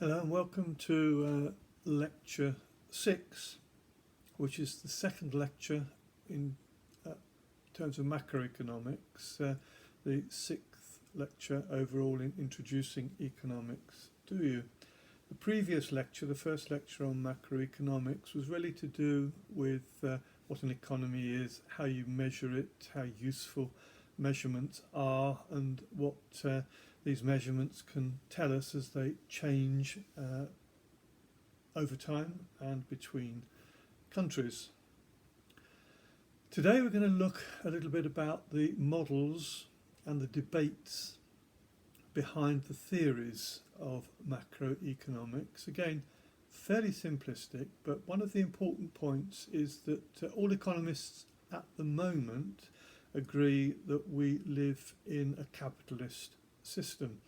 Hello and welcome to lecture 6, which is the second lecture in terms of macroeconomics, the 6th lecture overall in introducing economics to you. The previous lecture, the first lecture on macroeconomics, was really to do with what an economy is, how you measure it, how useful measurements are, and what these measurements can tell us as they change over time and between countries. Today we're going to look a little bit about the models and the debates behind the theories of macroeconomics. Again, fairly simplistic, but one of the important points is that all economists at the moment agree that we live in a capitalist system.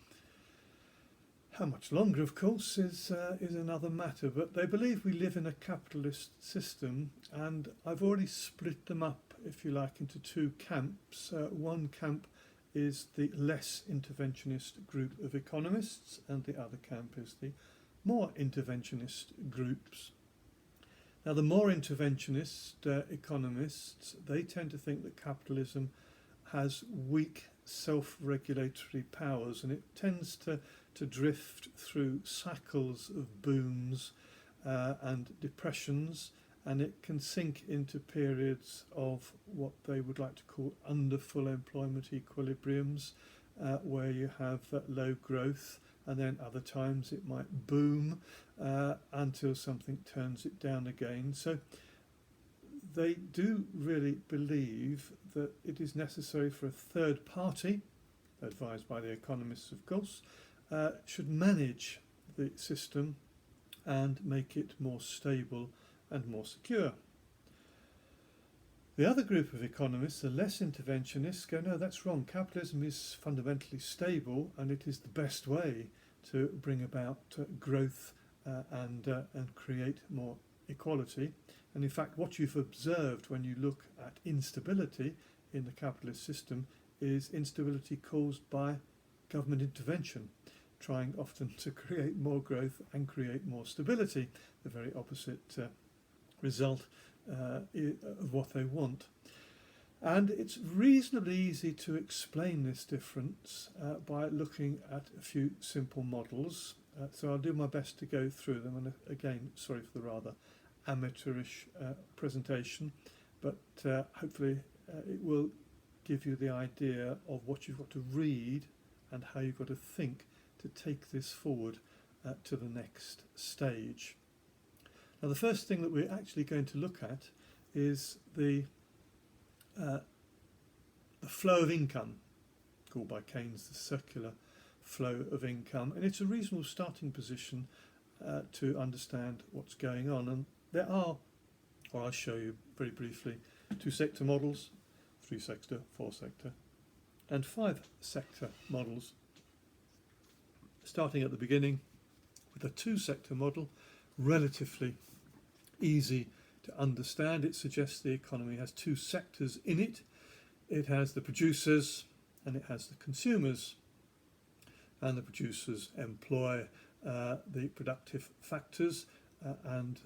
How much longer, of course, is another matter, but they believe we live in a capitalist system, and I've already split them up, if you like, into two camps. One camp is the less interventionist group of economists, and the other camp is the more interventionist groups. Now, the more interventionist economists, they tend to think that capitalism has weak self-regulatory powers, and it tends to drift through cycles of booms and depressions, and it can sink into periods of what they would like to call under full employment equilibriums, where you have low growth, and then other times it might boom until something turns it down again. So they do really believe that it is necessary for a third party, advised by the economists of course, should manage the system and make it more stable and more secure. The other group of economists, the less interventionists, go, no, that's wrong. Capitalism is fundamentally stable, and it is the best way to bring about growth and create more equality. And in fact, what you've observed when you look at instability in the capitalist system is instability caused by government intervention, trying often to create more growth and create more stability, the very opposite result of what they want. And it's reasonably easy to explain this difference by looking at a few simple models. So I'll do my best to go through them, and again, sorry for the rather amateurish presentation, but hopefully it will give you the idea of what you've got to read and how you've got to think to take this forward to the next stage. Now, the first thing that we're actually going to look at is the flow of income, called by Keynes the circular flow of income, and it's a reasonable starting position to understand what's going on. And there are, or I'll show you very briefly, 2-sector models, 3-sector, 4-sector, and 5-sector models. Starting at the beginning with a 2-sector model, relatively easy to understand. It suggests the economy has 2 sectors in it. It has the producers and it has the consumers. And the producers employ the productive factors and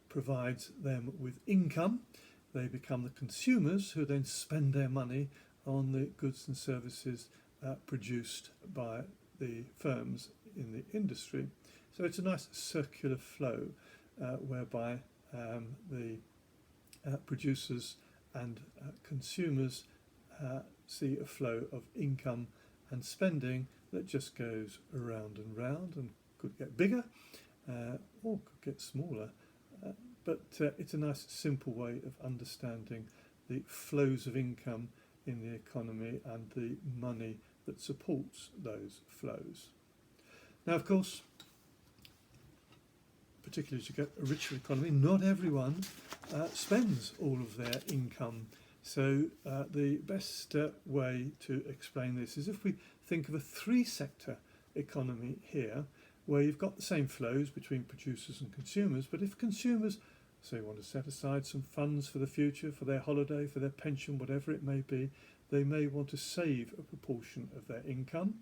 provides them with income. They become the consumers who then spend their money on the goods and services produced by the firms in the industry. So it's a nice circular flow whereby the producers and consumers see a flow of income and spending that just goes around and round, and could get bigger or could get smaller. But it's a nice simple way of understanding the flows of income in the economy and the money that supports those flows. Now, of course, particularly as you get a richer economy, not everyone spends all of their income. So the best way to explain this is if we think of a 3-sector economy here, where you've got the same flows between producers and consumers, but if consumers say want to set aside some funds for the future, for their holiday, for their pension, whatever it may be, they may want to save a proportion of their income.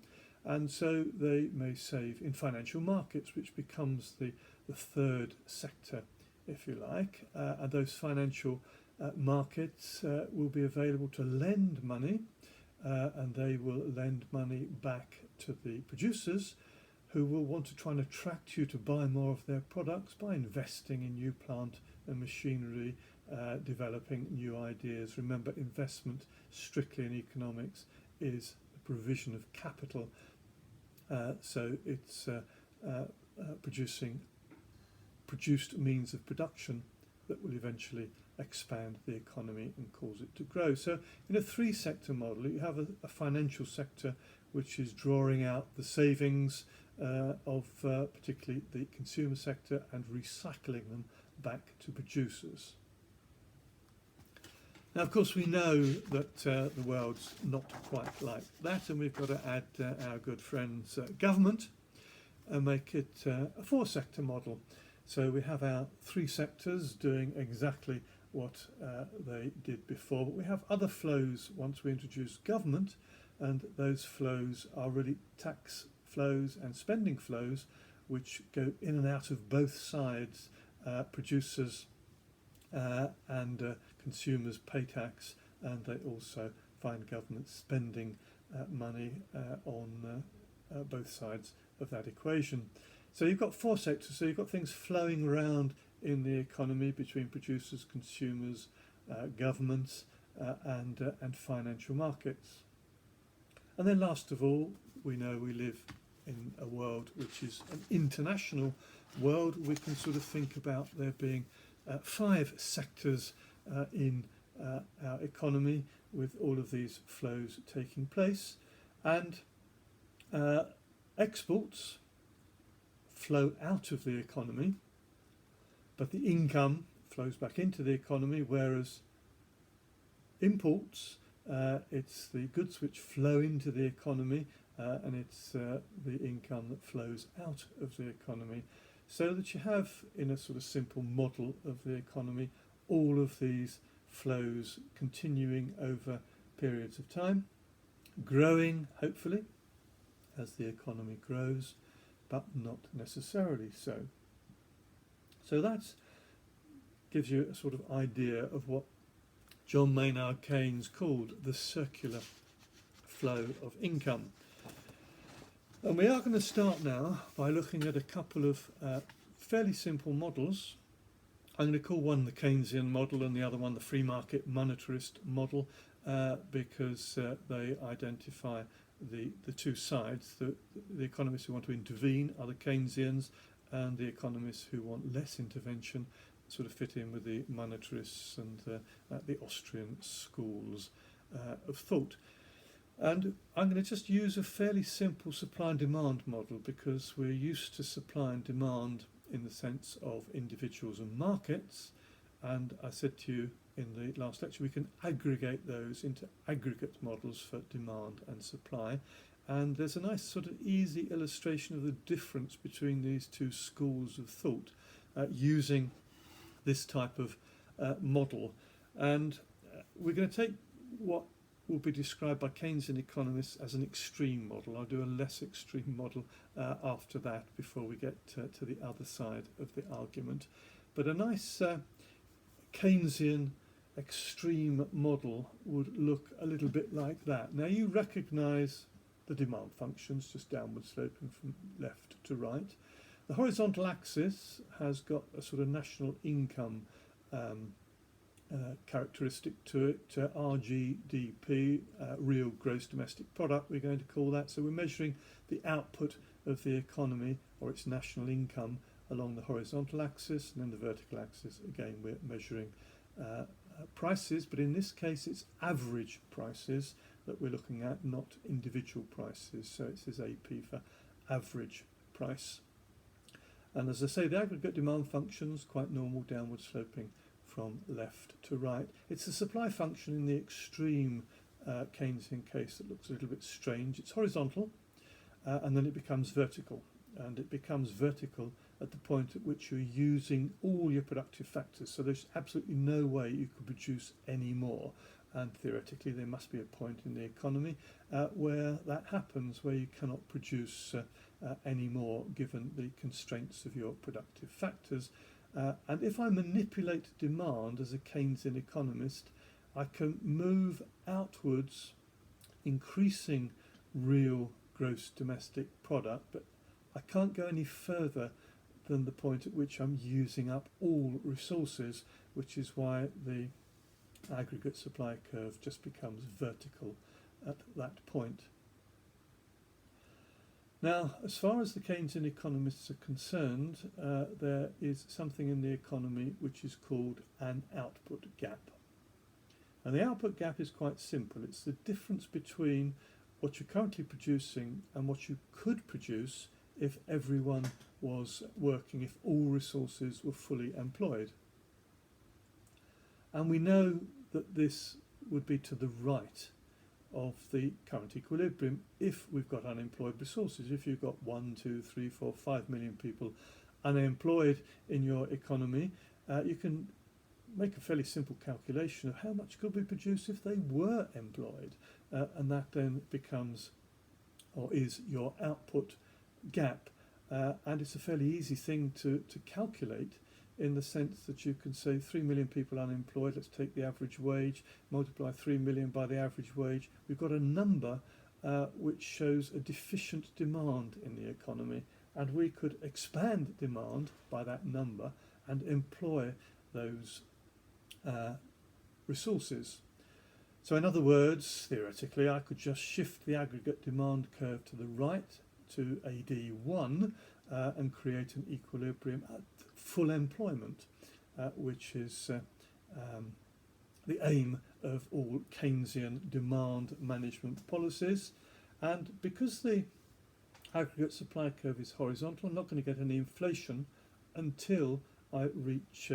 And so they may save in financial markets, which becomes the third sector, if you like. And those financial markets will be available to lend money, and they will lend money back to the producers, who will want to try and attract you to buy more of their products by investing in new plant and machinery, developing new ideas. Remember, investment strictly in economics is the provision of capital, so it's produced means of production that will eventually expand the economy and cause it to grow. So in a three-sector model, you have a financial sector which is drawing out the savings of particularly the consumer sector and recycling them back to producers. Now, of course, we know that the world's not quite like that, and we've got to add our good friends government and make it a four-sector model. So we have our three sectors doing exactly what they did before, but we have other flows once we introduce government, and those flows are really tax flows and spending flows, which go in and out of both sides. Producers and consumers pay tax, and they also find government spending money on both sides of that equation. So you've got four sectors, so you've got things flowing around in the economy between producers, consumers, governments, and financial markets. And then last of all, we know we live in a world which is an international world. We can sort of think about there being five sectors in our economy, with all of these flows taking place. And exports flow out of the economy, but the income flows back into the economy, whereas imports, it's the goods which flow into the economy, and it's the income that flows out of the economy. So that you have, in a sort of simple model of the economy, all of these flows continuing over periods of time, growing, hopefully, as the economy grows, but not necessarily so. So that gives you a sort of idea of what John Maynard Keynes called the circular flow of income. And we are going to start now by looking at a couple of fairly simple models. I'm going to call one the Keynesian model and the other one the free market monetarist model, because they identify the two sides. The economists who want to intervene are the Keynesians, and the economists who want less intervention sort of fit in with the monetarists and the Austrian schools of thought. And I'm going to just use a fairly simple supply and demand model, because we're used to supply and demand in the sense of individuals and markets. And I said to you in the last lecture, we can aggregate those into aggregate models for demand and supply. And there's a nice sort of easy illustration of the difference between these two schools of thought using this type of model. And we're going to take what will be described by Keynesian economists as an extreme model. I'll do a less extreme model after that, before we get to the other side of the argument. But a nice Keynesian extreme model would look a little bit like that. Now, you recognise the demand functions, just downward sloping from left to right. The horizontal axis has got a sort of national income characteristic to it, RGDP, real gross domestic product, we're going to call that. So we're measuring the output of the economy, or its national income, along the horizontal axis, and then the vertical axis, again, we're measuring prices, but in this case it's average prices that we're looking at, not individual prices. So it says AP for average price. And as I say, the aggregate demand function's quite normal, downward sloping from left to right. It's the supply function in the extreme Keynesian case that looks a little bit strange. It's horizontal, and then it becomes vertical. And it becomes vertical at the point at which you're using all your productive factors. So there's absolutely no way you could produce any more. and theoretically there must be a point in the economy where that happens, where you cannot produce any more given the constraints of your productive factors. And if I manipulate demand as a Keynesian economist, I can move outwards, increasing real gross domestic product, but I can't go any further than the point at which I'm using up all resources, which is why the aggregate supply curve just becomes vertical at that point. Now, as far as the Keynesian economists are concerned, there is something in the economy which is called an output gap. And the output gap is quite simple. It's the difference between what you're currently producing and what you could produce if everyone was working, if all resources were fully employed. And we know that this would be to the right of the current equilibrium if we've got unemployed resources. If you've got 1, 2, 3, 4, 5 million people unemployed in your economy, you can make a fairly simple calculation of how much could we produce if they were employed, and that then becomes, or is, your output gap. And it's a fairly easy thing to calculate, in the sense that you can say 3 million people unemployed, let's take the average wage, multiply 3 million by the average wage. We've got a number which shows a deficient demand in the economy, and we could expand demand by that number and employ those resources. So in other words, theoretically, I could just shift the aggregate demand curve to the right to AD1 and create an equilibrium at full employment, which is the aim of all Keynesian demand management policies. And because the aggregate supply curve is horizontal, I'm not going to get any inflation until I reach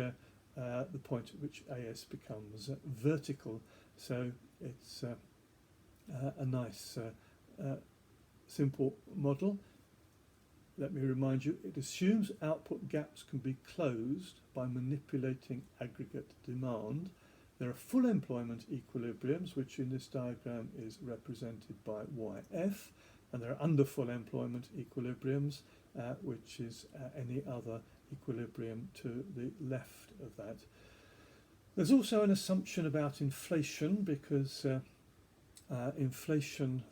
the point at which AS becomes vertical. So it's a nice simple model. Let me remind you, it assumes output gaps can be closed by manipulating aggregate demand. There are full employment equilibriums, which in this diagram is represented by YF, and there are under full employment equilibriums, which is any other equilibrium to the left of that. There's also an assumption about inflation, because inflation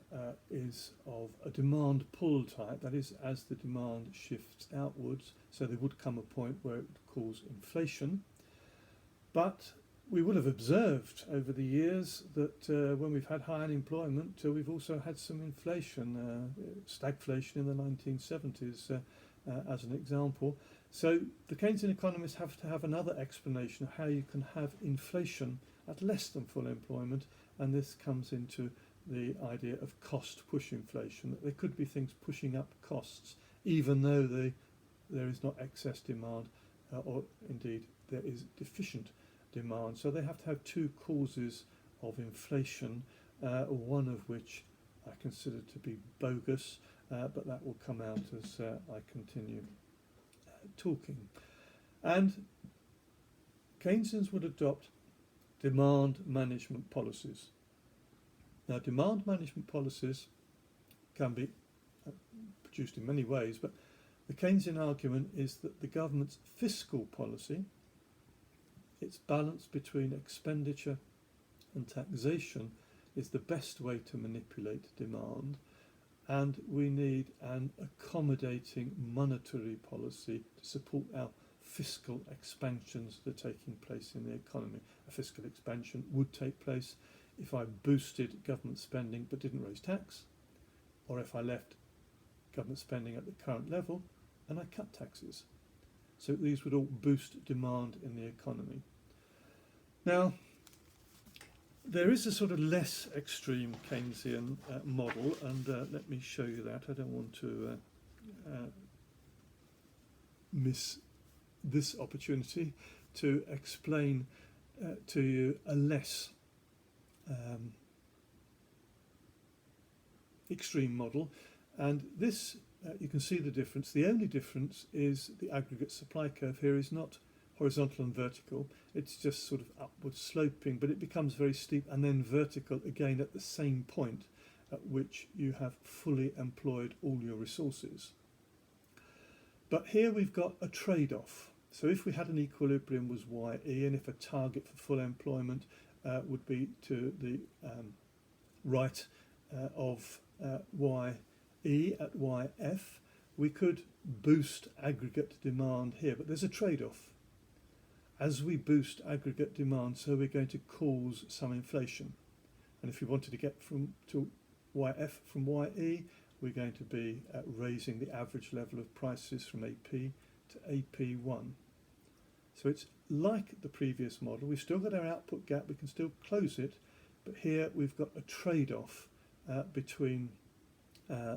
is of a demand pull type, that is, as the demand shifts outwards, so there would come a point where it would cause inflation. But we will have observed over the years that when we've had high unemployment, we've also had some inflation, stagflation in the 1970s as an example. So the Keynesian economists have to have another explanation of how you can have inflation at less than full employment, and this comes into the idea of cost push inflation, that there could be things pushing up costs even though there is not excess demand, or indeed there is deficient demand. So they have to have two causes of inflation, one of which I consider to be bogus, but that will come out as I continue talking. And Keynesians would adopt demand management policies. Now, demand management policies can be produced in many ways, but the Keynesian argument is that the government's fiscal policy, its balance between expenditure and taxation, is the best way to manipulate demand, and we need an accommodating monetary policy to support our fiscal expansions that are taking place in the economy. A fiscal expansion would take place if I boosted government spending but didn't raise tax, or if I left government spending at the current level and I cut taxes. So these would all boost demand in the economy. Now, there is a sort of less extreme Keynesian model, and let me show you that. I don't want to miss this opportunity to explain to you a less extreme model. And this, you can see the difference. The only difference is the aggregate supply curve here is not horizontal and vertical. It's just sort of upward sloping, but it becomes very steep and then vertical again at the same point at which you have fully employed all your resources. But here we've got a trade-off. So if we had an equilibrium was YE, and if a target for full employment would be to the right of YE at YF, we could boost aggregate demand here, but there's a trade-off. As we boost aggregate demand, so we're going to cause some inflation. And if we wanted to get to YF from YE, we're going to be raising the average level of prices from AP to AP1. So it's like the previous model. We've still got our output gap, we can still close it, but here we've got a trade-off between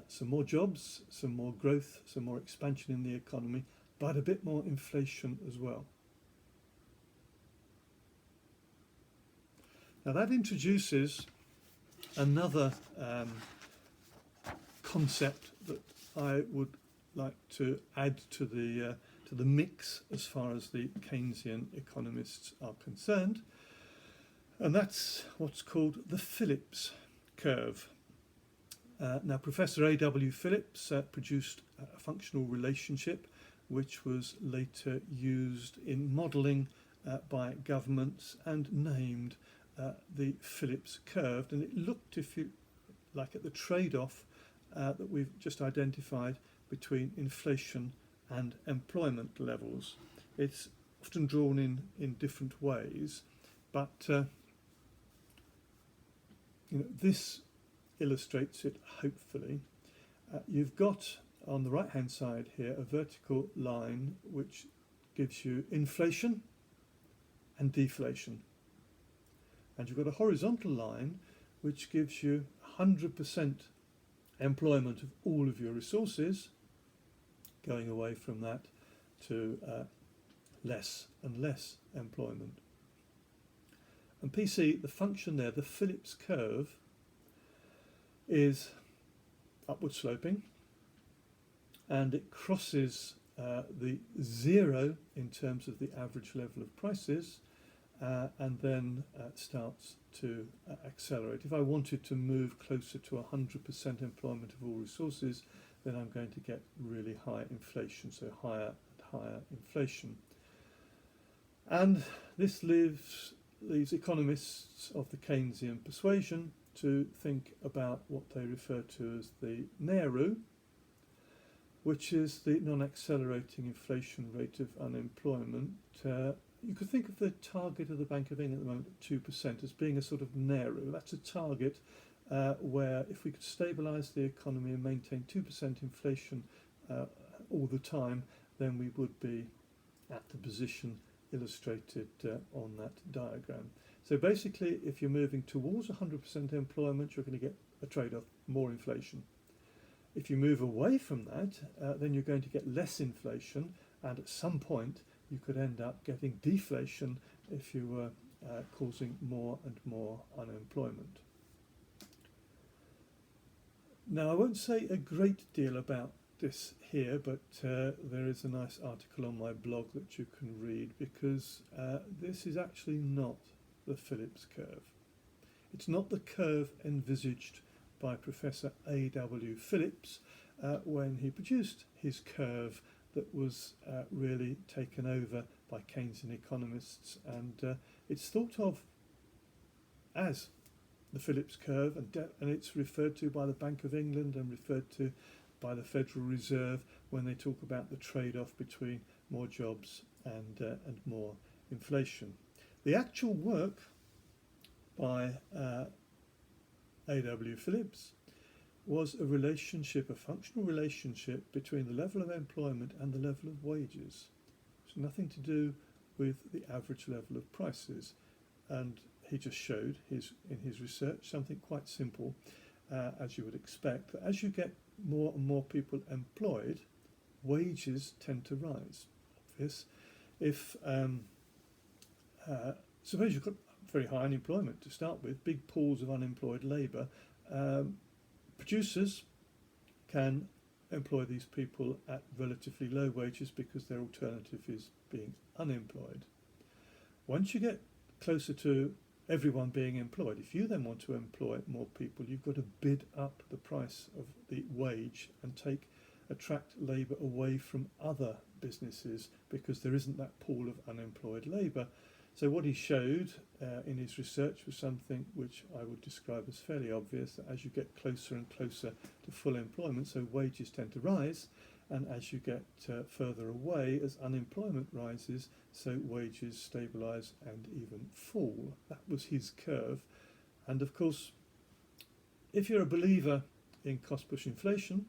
some more jobs, some more growth, some more expansion in the economy, but a bit more inflation as well. Now that introduces another concept that I would like to add to the mix as far as the Keynesian economists are concerned, and that's what's called the Phillips curve. Now, Professor A.W. Phillips produced a functional relationship which was later used in modelling by governments and named the Phillips curve, and it looked, if you like, at the trade-off that we've just identified between inflation and employment levels. It's often drawn in different ways, but this illustrates it hopefully. You've got on the right hand side here a vertical line which gives you inflation and deflation, and you've got a horizontal line which gives you 100% employment of all of your resources, going away from that to less and less employment. And PC, the function there, the Phillips curve, is upward sloping, and it crosses the zero in terms of the average level of prices, and then starts to accelerate. If I wanted to move closer to 100% employment of all resources, then I'm going to get really high inflation, so higher and higher inflation. And this leaves these economists of the Keynesian persuasion to think about what they refer to as the NAIRU, which is the non-accelerating inflation rate of unemployment. You could think of the target of the Bank of England at the moment at 2% as being a sort of NAIRU. That's a target where if we could stabilise the economy and maintain 2% inflation all the time, then we would be at the position illustrated on that diagram. So basically, if you're moving towards 100% employment, you're going to get a trade-off, more inflation. If you move away from that, then you're going to get less inflation, and at some point you could end up getting deflation if you were causing more and more unemployment. Now, I won't say a great deal about this here, but there is a nice article on my blog that you can read, because this is actually not the Phillips curve. It's not the curve envisaged by Professor A.W. Phillips when he produced his curve that was really taken over by Keynesian economists, and it's thought of as the Phillips curve, and it's referred to by the Bank of England and referred to by the Federal Reserve when they talk about the trade-off between more jobs and more inflation. The actual work by A.W. Phillips was a relationship, a functional relationship between the level of employment and the level of wages. It's nothing to do with the average level of prices, and he just showed in his research something quite simple, as you would expect, that as you get more and more people employed, wages tend to rise. Obvious. If suppose you've got very high unemployment to start with, big pools of unemployed labour, producers can employ these people at relatively low wages because their alternative is being unemployed. Once you get closer to everyone being employed, if you then want to employ more people, you've got to bid up the price of the wage and attract labour away from other businesses because there isn't that pool of unemployed labour. So what he showed in his research was something which I would describe as fairly obvious, that as you get closer and closer to full employment, so wages tend to rise, and as you get further away, as unemployment rises, so wages stabilise and even fall. That was his curve. And of course, if you're a believer in cost-push inflation,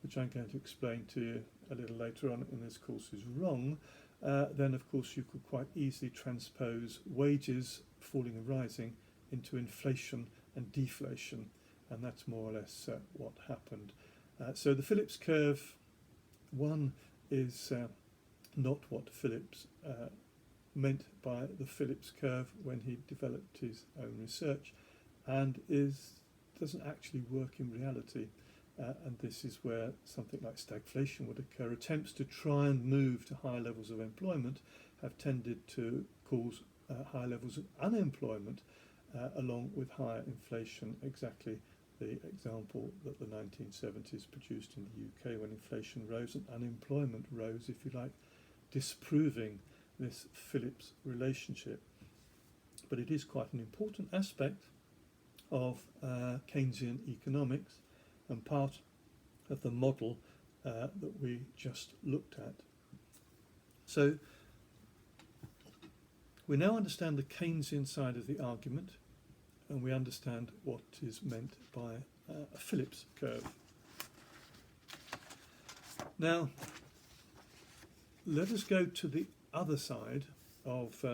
which I'm going to explain to you a little later on in this course is wrong, then of course you could quite easily transpose wages falling and rising into inflation and deflation, and that's more or less what happened. So the Phillips curve, one, is not what Phillips meant by the Phillips curve when he developed his own research, and doesn't actually work in reality. And this is where something like stagflation would occur. Attempts to try and move to higher levels of employment have tended to cause high levels of unemployment along with higher inflation, exactly the example that the 1970s produced in the UK when inflation rose and unemployment rose, if you like, disproving this Phillips relationship. But it is quite an important aspect of Keynesian economics and part of the model that we just looked at. So we now understand the Keynesian side of the argument, and we understand what is meant by a Phillips curve. Now, let us go to the other side of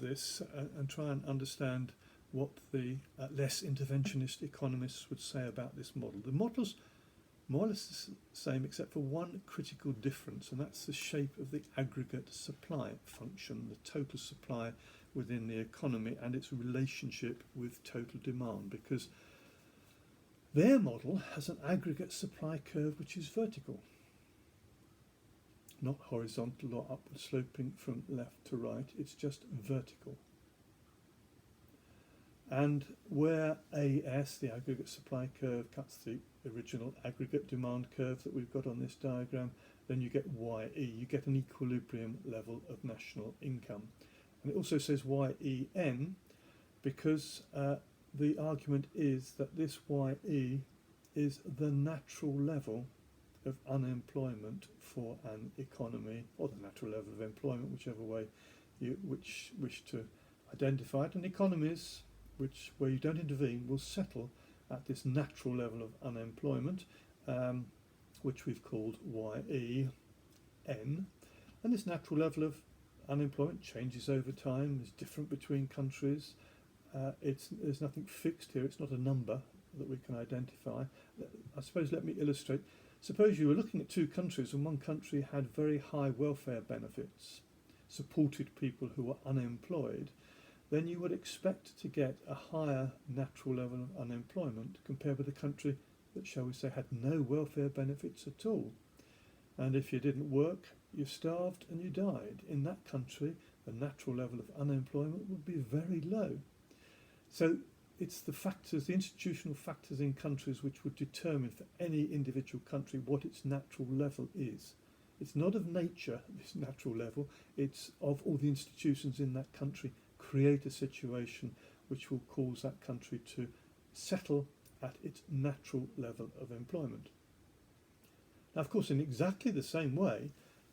this and try and understand what the less interventionist economists would say about this model. The model's more or less the same except for one critical difference, and that's the shape of the aggregate supply function, the total supply within the economy and its relationship with total demand, because their model has an aggregate supply curve which is vertical, not horizontal or upward sloping from left to right, it's just vertical. And where AS, the aggregate supply curve, cuts the original aggregate demand curve that we've got on this diagram, then you get YE, you get an equilibrium level of national income. And it also says YEN because the argument is that this YE is the natural level of unemployment for an economy, or the natural level of employment, whichever way you wish to identify it. And economies where you don't intervene will settle at this natural level of unemployment, which we've called YEN. And this natural level of unemployment changes over time, is different between countries. There's nothing fixed here, it's not a number that we can identify. I suppose let me illustrate. Suppose you were looking at two countries and one country had very high welfare benefits, supported people who were unemployed, then you would expect to get a higher natural level of unemployment compared with a country that, shall we say, had no welfare benefits at all. And if you didn't work, you starved and you died. In that country, the natural level of unemployment would be very low. So it's the factors, the institutional factors in countries which would determine for any individual country what its natural level is. It's not of nature, this natural level, it's of all the institutions in that country create a situation which will cause that country to settle at its natural level of employment. Now, of course, in exactly the same way,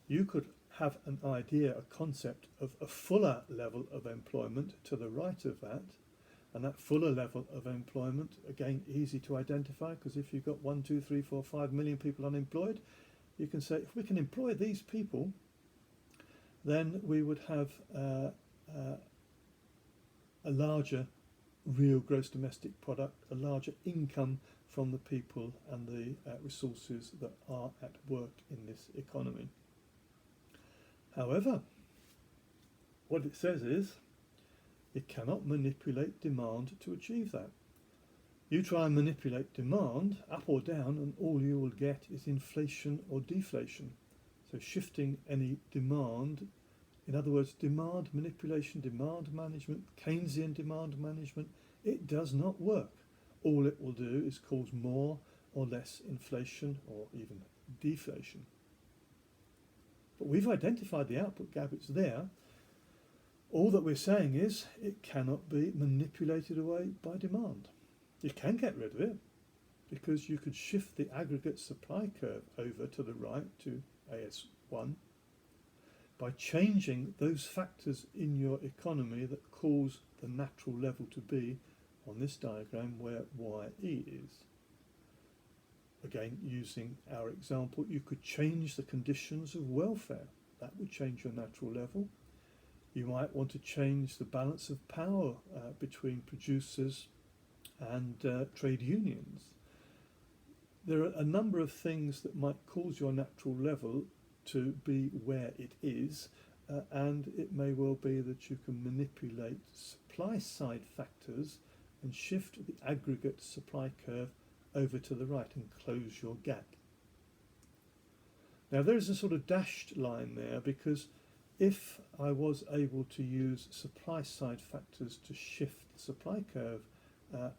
you could have an idea, a concept of a fuller level of employment to the right of that, and that fuller level of employment, again, easy to identify, because if you've got 1, 2, 3, 4, 5 million people unemployed, you can say, if we can employ these people, then we would have a larger real gross domestic product, a larger income from the people and the resources that are at work in this economy. However, what it says is it cannot manipulate demand to achieve that. You try and manipulate demand up or down, and all you will get is inflation or deflation. So shifting any demand, in other words, demand manipulation, demand management, Keynesian demand management, it does not work. All it will do is cause more or less inflation or even deflation. But we've identified the output gap, it's there. All that we're saying is it cannot be manipulated away by demand. You can get rid of it because you could shift the aggregate supply curve over to the right to AS1 by changing those factors in your economy that cause the natural level to be on this diagram where YE is. Again, using our example, you could change the conditions of welfare. That would change your natural level. You might want to change the balance of power between producers and trade unions. There are a number of things that might cause your natural level to be where it is, and it may well be that you can manipulate supply side factors and shift the aggregate supply curve over to the right and close your gap. Now there is a sort of dashed line there, because if I was able to use supply side factors to shift the supply curve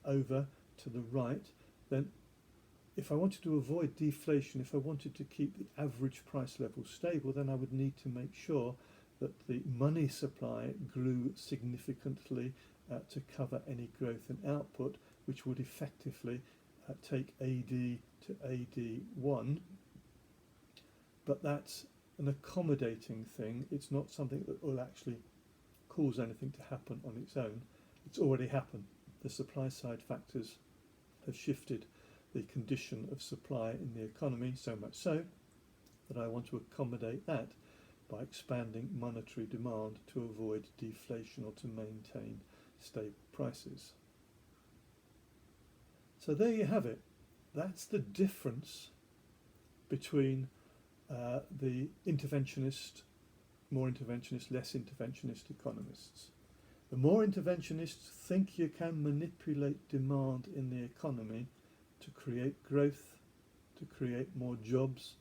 over to the right, then if I wanted to avoid deflation, if I wanted to keep the average price level stable, then I would need to make sure that the money supply grew significantly to cover any growth in output, which would effectively take AD to AD1. But that's an accommodating thing. It's not something that will actually cause anything to happen on its own. It's already happened. The supply side factors have shifted the condition of supply in the economy, so much so that I want to accommodate that by expanding monetary demand to avoid deflation or to maintain stable prices. So there you have it. That's the difference between the interventionist, more interventionist, less interventionist economists. The more interventionists think you can manipulate demand in the economy to create growth, to create more jobs,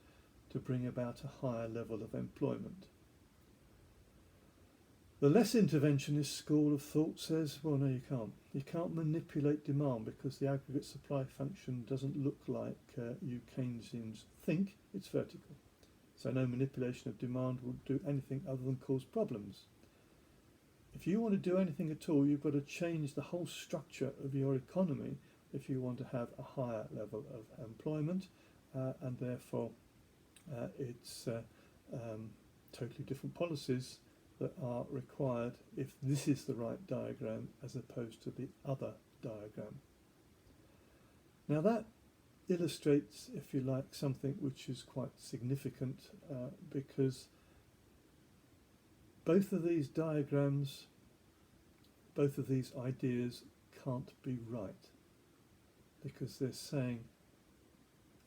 to bring about a higher level of employment. The less interventionist school of thought says, well, no, you can't. You can't manipulate demand because the aggregate supply function doesn't look like you Keynesians think. It's vertical. So no manipulation of demand will do anything other than cause problems. If you want to do anything at all, you've got to change the whole structure of your economy if you want to have a higher level of employment, and therefore it's totally different policies that are required if this is the right diagram as opposed to the other diagram. Now that illustrates, if you like, something which is quite significant because both of these diagrams, both of these ideas can't be right because they're saying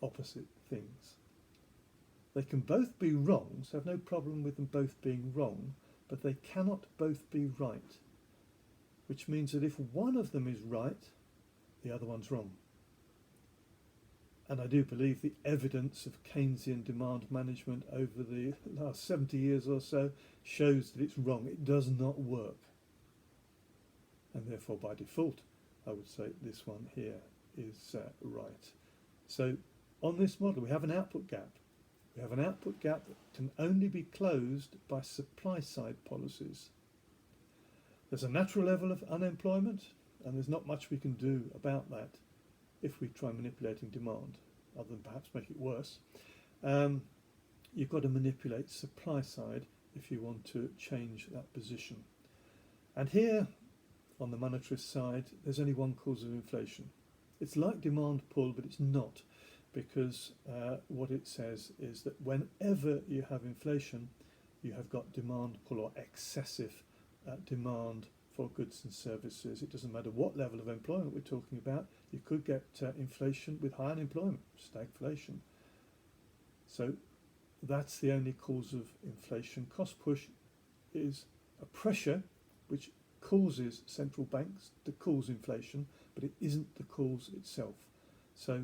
opposite things. They can both be wrong, so I have no problem with them both being wrong, but they cannot both be right, which means that if one of them is right, the other one's wrong. And I do believe the evidence of Keynesian demand management over the last 70 years or so shows that it's wrong. It does not work. And therefore, by default, I would say this one here is right. So on this model, we have an output gap. We have an output gap that can only be closed by supply side policies. There's a natural level of unemployment, and there's not much we can do about that if we try manipulating demand, other than perhaps make it worse. You've got to manipulate supply side if you want to change that position. And here, on the monetarist side, there's only one cause of inflation. It's like demand pull, but it's not, because what it says is that whenever you have inflation, you have got demand pull or excessive demand for goods and services. It doesn't matter what level of employment we're talking about. You could get inflation with high unemployment, stagflation. So that's the only cause of inflation. Cost push is a pressure which causes central banks to cause inflation, but it isn't the cause itself. So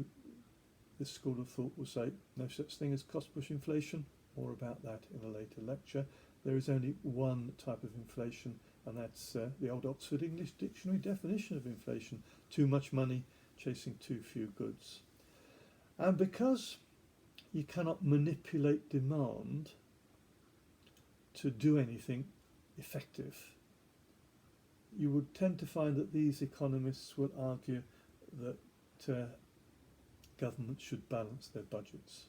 this school of thought will say no such thing as cost-push inflation. More about that in a later lecture. There is only one type of inflation, and that's the old Oxford English Dictionary definition of inflation: too much money chasing too few goods. And because you cannot manipulate demand to do anything effective, you would tend to find that these economists will argue that governments should balance their budgets.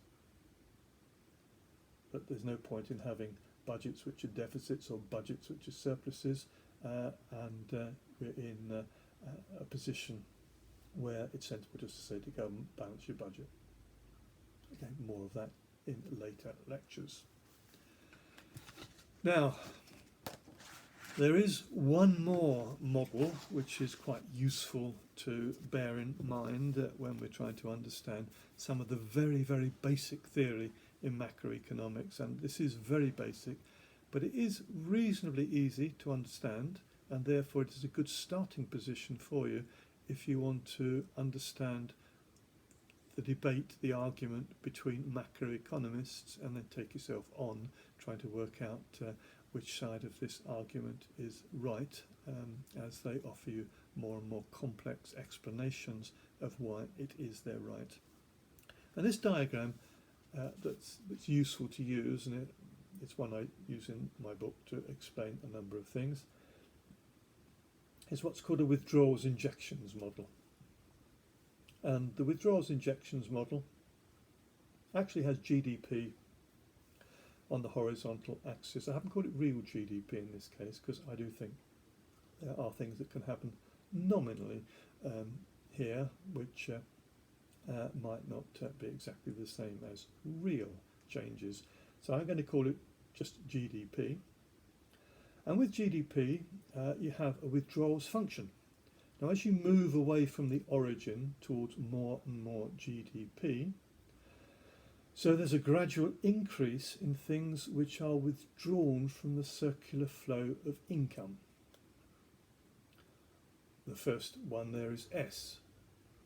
That there's no point in having budgets which are deficits or budgets which are surpluses, and we're in a position where it's sensible just to say to government, balance your budget. Okay, more of that in later lectures. Now, there is one more model which is quite useful to bear in mind when we're trying to understand some of the very, very basic theory in macroeconomics, and this is very basic, but it is reasonably easy to understand, and therefore it is a good starting position for you if you want to understand the debate, the argument between macroeconomists, and then take yourself on trying to work out which side of this argument is right, as they offer you more and more complex explanations of why it is they're right. And this diagram that's useful to use, and it's one I use in my book to explain a number of things, is what's called a withdrawals injections model. And the withdrawals injections model actually has GDP on the horizontal axis. I haven't called it real GDP in this case because I do think there are things that can happen nominally here which might not be exactly the same as real changes. So I'm going to call it just GDP. And with GDP, you have a withdrawals function. Now, as you move away from the origin towards more and more GDP, so there's a gradual increase in things which are withdrawn from the circular flow of income. The first one there is S.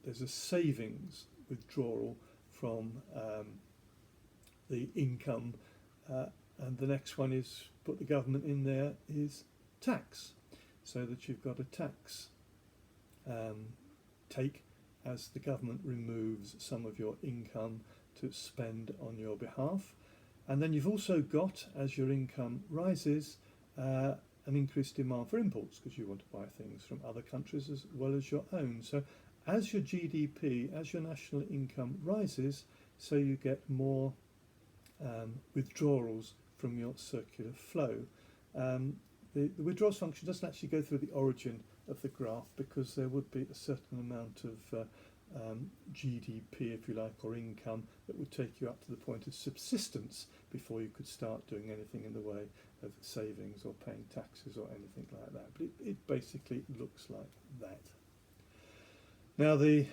There's a savings withdrawal from the income, and the next one is, put the government in there, is tax, so that you've got a tax take as the government removes some of your income to spend on your behalf. And then you've also got, as your income rises, an increased demand for imports because you want to buy things from other countries as well as your own. So as your GDP, as your national income rises, so you get more withdrawals from your circular flow. The withdrawals function doesn't actually go through the origin of the graph because there would be a certain amount of GDP, if you like, or income that would take you up to the point of subsistence before you could start doing anything in the way of savings or paying taxes or anything like that. But it basically looks like that. Now the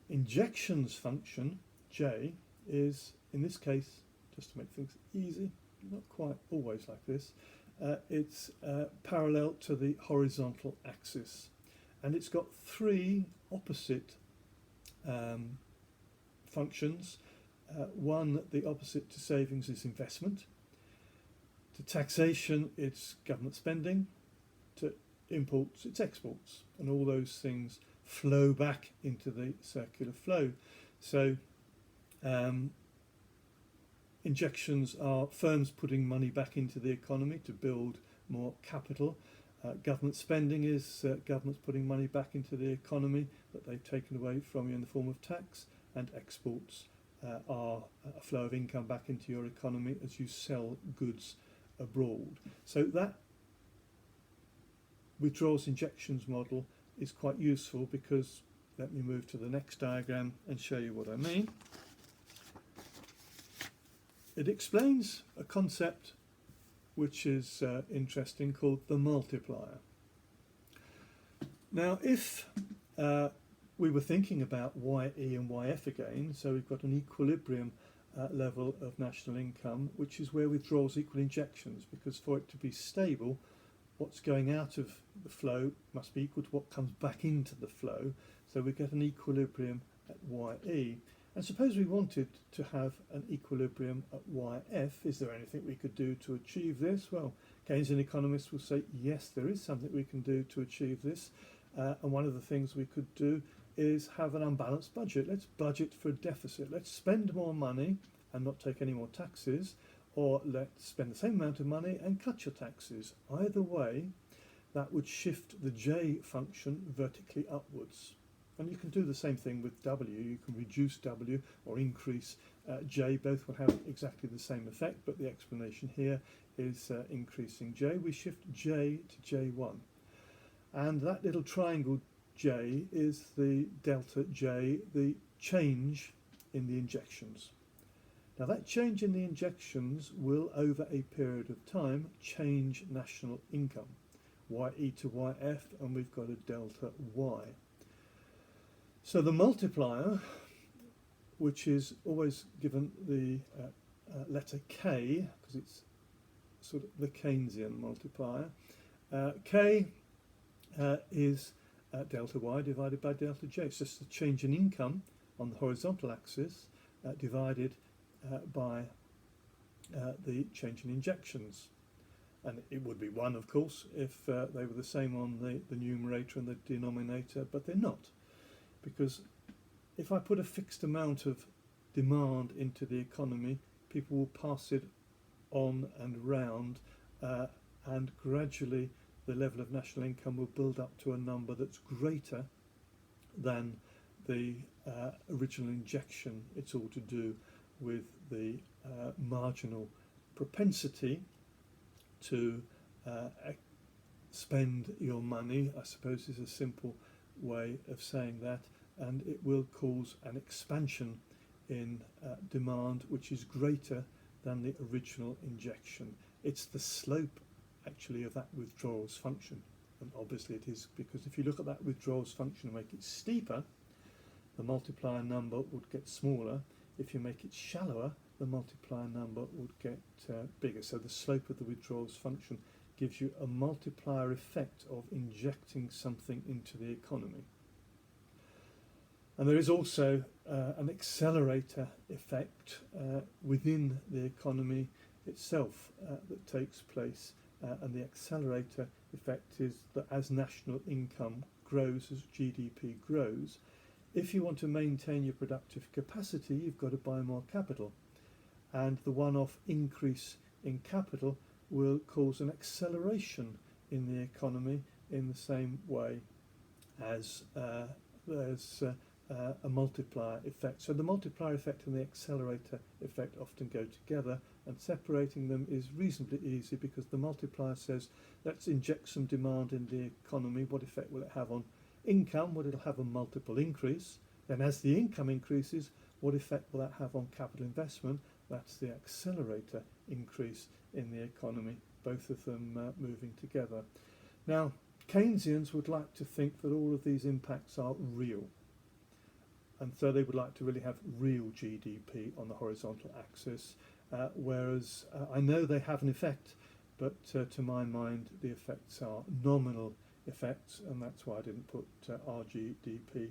injections function, J, is, in this case, just to make things easy, not quite always like this, it's parallel to the horizontal axis. And it's got three opposite functions. One, the opposite to savings is investment. To taxation, it's government spending. To imports, it's exports. And all those things flow back into the circular flow. So injections are firms putting money back into the economy to build more capital. Government spending is governments putting money back into the economy that they've taken away from you in the form of tax, and exports are a flow of income back into your economy as you sell goods abroad. So that withdrawals injections model is quite useful because, let me move to the next diagram and show you what I mean. It explains a concept which is interesting, called the multiplier. Now, if we were thinking about YE and YF again, so we've got an equilibrium level of national income, which is where withdrawals equal injections, because for it to be stable, what's going out of the flow must be equal to what comes back into the flow. So we get an equilibrium at YE. And suppose we wanted to have an equilibrium at YF. Is there anything we could do to achieve this? Well, Keynesian economists will say, yes, there is something we can do to achieve this. And one of the things we could do is have an unbalanced budget. Let's budget for a deficit. Let's spend more money and not take any more taxes, or let's spend the same amount of money and cut your taxes. Either way, that would shift the J function vertically upwards. And you can do the same thing with W. You can reduce W or increase J. Both will have exactly the same effect, but the explanation here is increasing J. We shift J to J1. And that little triangle J is the delta J, the change in the injections. Now that change in the injections will, over a period of time, change national income. YE to YF, and we've got a delta Y. So the multiplier, which is always given the letter K, because it's sort of the Keynesian multiplier, K is delta Y divided by delta J. It's just the change in income on the horizontal axis divided by the change in injections. And it would be 1, of course, if they were the same on the numerator and the denominator, but they're not. Because if I put a fixed amount of demand into the economy, people will pass it on and round, and gradually the level of national income will build up to a number that's greater than the original injection. It's all to do with the marginal propensity to spend your money, I suppose, is a simple way of saying that, and it will cause an expansion in demand which is greater than the original injection. It's the slope actually of that withdrawals function, and obviously it is, because if you look at that withdrawals function and make it steeper, the multiplier number would get smaller. If you make it shallower, the multiplier number would get bigger. So the slope of the withdrawals function gives you a multiplier effect of injecting something into the economy. And there is also an accelerator effect within the economy itself that takes place, and the accelerator effect is that as national income grows, as GDP grows, if you want to maintain your productive capacity, you've got to buy more capital, and the one-off increase in capital will cause an acceleration in the economy in the same way as there's a multiplier effect. So the multiplier effect and the accelerator effect often go together, and separating them is reasonably easy, because the multiplier says, let's inject some demand in the economy. What effect will it have on income? Well, it'll have a multiple increase. Then as the income increases, what effect will that have on capital investment? That's the accelerator increase in the economy, both of them moving together. Now, Keynesians would like to think that all of these impacts are real, and so they would like to really have real GDP on the horizontal axis, whereas I know they have an effect, but to my mind the effects are nominal effects, and that's why I didn't put RGDP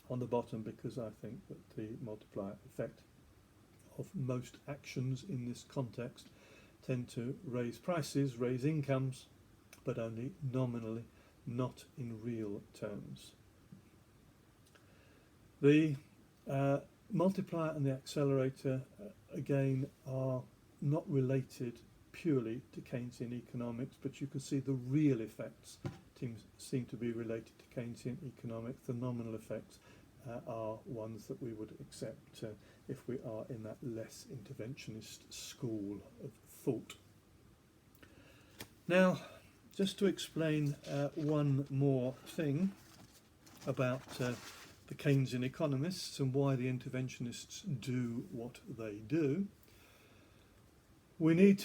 on the bottom, because I think that the multiplier effect of most actions in this context tend to raise prices, raise incomes, but only nominally, not in real terms. The multiplier and the accelerator, again, are not related purely to Keynesian economics, but you can see the real effects seem to be related to Keynesian economics. The nominal effects are ones that we would accept if we are in that less interventionist school of thought. Now, just to explain one more thing about the Keynesian economists and why the interventionists do what they do, we need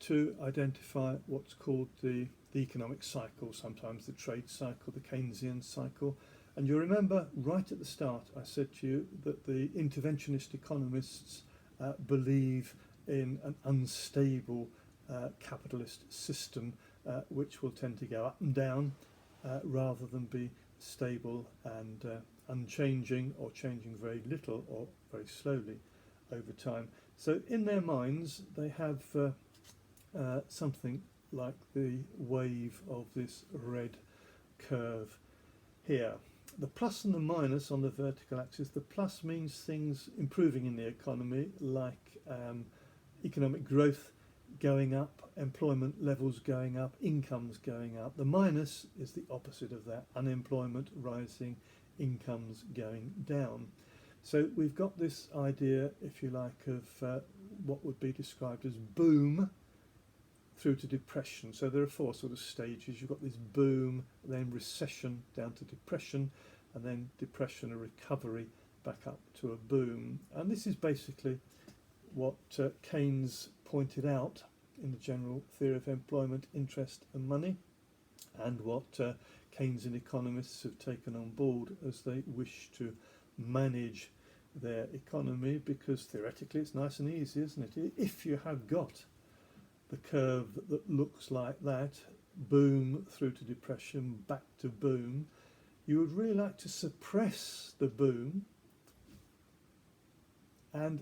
to identify what's called the economic cycle, sometimes the trade cycle, the Keynesian cycle. And you remember right at the start I said to you that the interventionist economists believe in an unstable capitalist system which will tend to go up and down rather than be stable and unchanging or changing very little or very slowly over time. So in their minds they have something like the wave of this red curve here. The plus and the minus on the vertical axis. The plus means things improving in the economy, like economic growth going up, employment levels going up, incomes going up. The minus is the opposite of that, unemployment rising, incomes going down. So we've got this idea, if you like, of what would be described as boom through to depression. So there are four sort of stages. You've got this boom, then recession down to depression, and then depression, a recovery back up to a boom. And this is basically what Keynes pointed out in the general theory of employment, interest and money, and what Keynesian economists have taken on board as they wish to manage their economy, because theoretically it's nice and easy, isn't it? If you have got the curve that looks like that, boom through to depression, back to boom, you would really like to suppress the boom and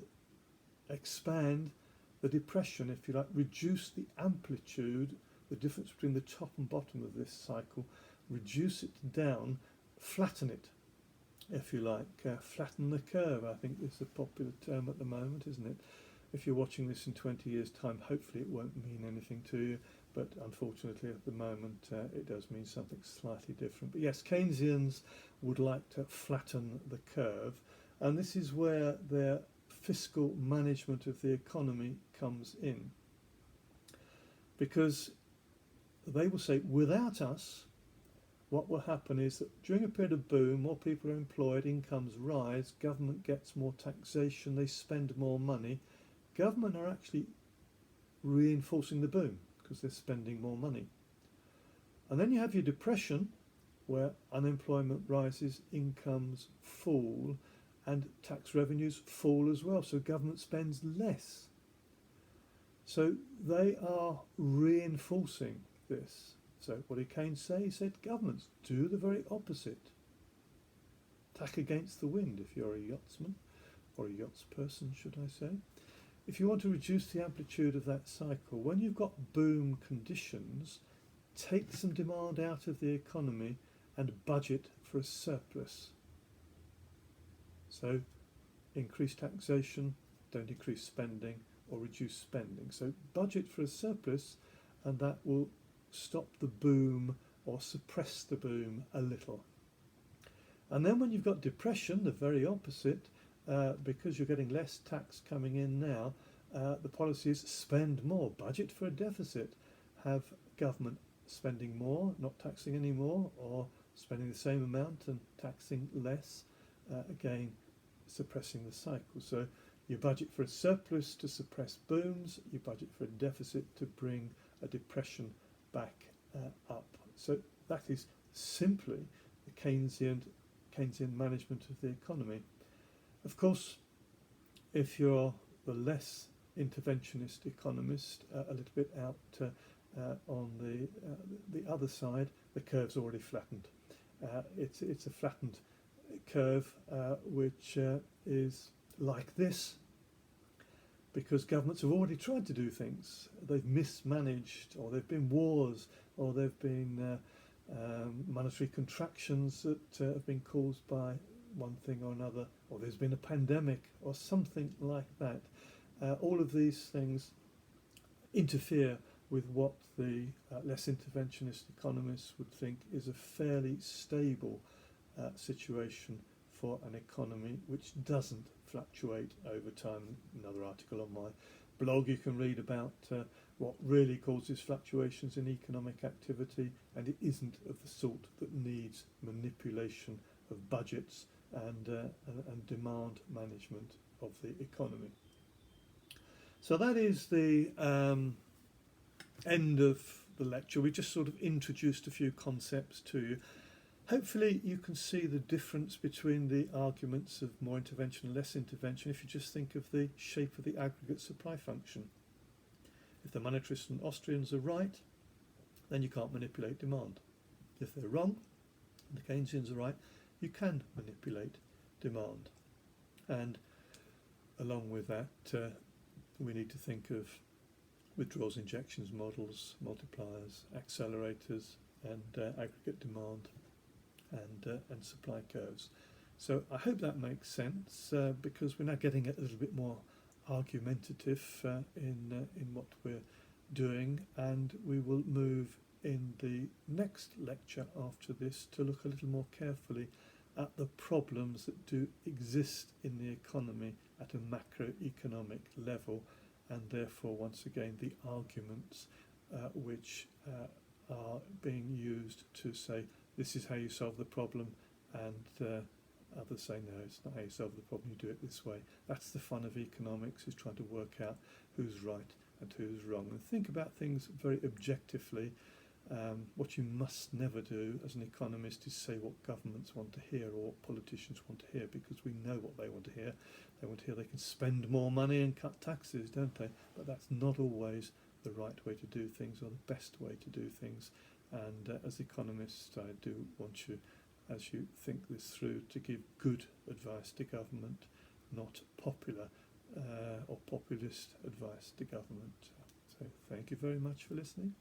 expand the depression, if you like, reduce the amplitude, the difference between the top and bottom of this cycle, reduce it down, flatten it, if you like, flatten the curve, I think is a popular term at the moment, isn't it? If you're watching this in 20 years' time, hopefully it won't mean anything to you, but unfortunately at the moment it does mean something slightly different. But yes, Keynesians would like to flatten the curve, and this is where their fiscal management of the economy comes in, because they will say, without us, what will happen is that during a period of boom, more people are employed, incomes rise, government gets more taxation, they spend more money. Government are actually reinforcing the boom because they're spending more money. And then you have your depression, where unemployment rises, incomes fall, and tax revenues fall as well, so government spends less. So they are reinforcing this. So what did Keynes say? He said governments do the very opposite. Tack against the wind if you're a yachtsman, or a yachtsperson, should I say. If you want to reduce the amplitude of that cycle, when you've got boom conditions, take some demand out of the economy and budget for a surplus. So increase taxation, don't increase spending or reduce spending. So budget for a surplus, and that will stop the boom or suppress the boom a little. And then when you've got depression, the very opposite, because you're getting less tax coming in now, the policy is spend more, budget for a deficit, have government spending more, not taxing any more, or spending the same amount and taxing less, again suppressing the cycle. So you budget for a surplus to suppress booms, you budget for a deficit to bring a depression back up. So that is simply the Keynesian management of the economy. Of course, if you're the less interventionist economist, a little bit out on the other side, the curve's already flattened. It's a flattened curve which is like this, because governments have already tried to do things. They've mismanaged, or there've been wars, or there've been monetary contractions that have been caused by one thing or another, or there's been a pandemic or something like that. All of these things interfere with what the less interventionist economists would think is a fairly stable situation for an economy which doesn't fluctuate over time. Another article on my blog you can read about what really causes fluctuations in economic activity, and it isn't of the sort that needs manipulation of budgets and demand management of the economy. So that is the end of the lecture. We just sort of introduced a few concepts to you. Hopefully you can see the difference between the arguments of more intervention and less intervention if you just think of the shape of the aggregate supply function. If the monetarists and Austrians are right, then you can't manipulate demand. If they're wrong, the Keynesians are right, you can manipulate demand. And along with that, we need to think of withdrawals, injections, models, multipliers, accelerators, and aggregate demand and supply curves. So I hope that makes sense, because we're now getting a little bit more argumentative in what we're doing, and we will move in the next lecture after this to look a little more carefully at the problems that do exist in the economy at a macroeconomic level, and therefore once again the arguments which are being used to say this is how you solve the problem, and others say no, it's not how you solve the problem, you do it this way. That's the fun of economics, is trying to work out who's right and who's wrong, and think about things very objectively. What you must never do as an economist is say what governments want to hear or what politicians want to hear, because we know what they want to hear. They want to hear they can spend more money and cut taxes, don't they? But that's not always the right way to do things or the best way to do things. And as economists, I do want you, as you think this through, to give good advice to government, not popular or populist advice to government. So thank you very much for listening.